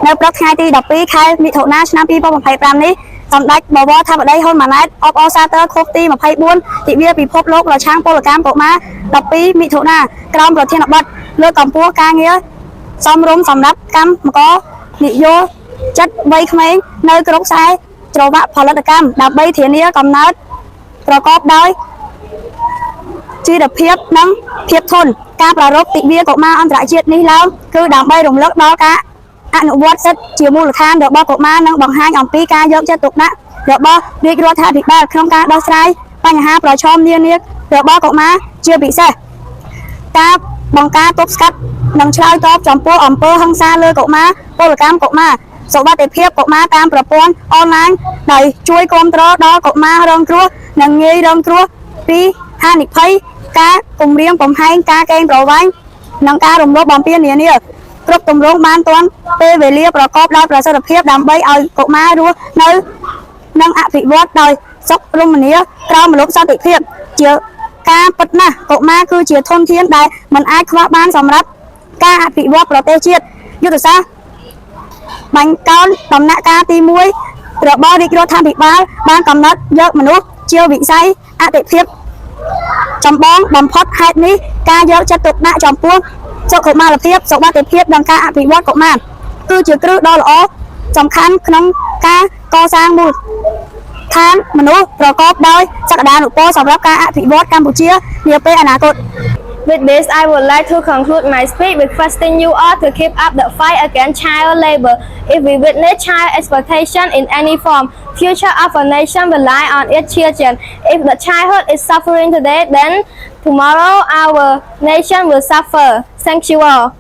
នៅព្រឹកថ្ងៃទី12ខែមិថុនាឆ្នាំ2025នេះសម្ដេចបវរថាបតីហ៊ុនម៉ាណែតអបអរសាទរខួបទី24ទិវាពិភពលោកប្រឆាំងពលកម្មកុមារ12មិថុនាក្រោមប្រធានបទលើកកម្ពស់ការងារសមរម្យសម្រាប់កម្មករនិយោជិតវ័យក្មេងនៅគ្រប់ខ្សែច្រវាក់ផលិតកម្មដើម្បីធានាកំណើតប្រកបដោយជីវភាពនិងភាពធន់ការប្រារព្ធទិវាកុមារអន្តរជាតិនេះឡើងគឺដើម្បីរំលឹកដល់ការអនុវត្តសិទ្ធិជាមូលដ្ឋានរបស់កុមារនិងបង្ហាញអំពីការយកចិត្តទុកដាក់របស់រាជរដ្ឋាភិបាលក្នុងការដោះស្រាយបញ្ហាប្រឈមនានារបស់កុមារជាពិសេសការបង្ការទប់ស្កាត់និងឆ្លើយតបចំពោះអំពើហិង្សាលើកុមារពលកម្មកុមារសុវត្ថិភាពកុមារតាមប្រព័ន្ធអនឡាញដោយជួយគ្រប់គ្រងដល់កុមាររងគ្រោះនិងងាយរងគ្រោះពីហានិភ័យការគំរាមកំហែងការកេងប្រវ័ញ្ចនិងការរំលោភបំពាននានាគ្រប់ទម្រង់បានទាន់ពេលវេលាប្រកបដោយប្រសិទ្ធភាពដើម្បីឲ្យកុមាររស់នៅនិងអភិវឌ្ឍដោយសុខរមនាក្រោមម្លប់សន្តិភាពជាការពិតណាស់កុមារគឺជាធនធានដែលមិនអាចខ្វះបានសម្រាប់ការអភិវឌ្ឍប្រទេសជាតិយុទ្ធសាស្ត្របាញ់កោនដំណាក់កាលទី1របស់រាជរដ្ឋាភិបាលបានកំណត់យកមនុស្សជាវិស័យអតិភិបចម្បងបំផុតហេតុនេះការយកចិត្តទុកដាក់ចំពោះសុខុមាលភាពសុវត្ថិភាពនិងការអភិវឌ្ឍកុមារគឺជាគ្រឹះដ៏ល្អសំខាន់ក្នុងការកសាងមូលដ្ឋានមនុស្សប្រកបដោយសក្តានុពលសម្រាប់ការអភិវឌ្ឍកម្ពុជានាពេលអនាគត With this, I would like to conclude my speech requesting you all to keep up the fight against child labor. If we witness child exploitation in any form, future of a nation rely on its children. If the childhood is suffering today, then tomorrow our nation will suffer. Thank you all.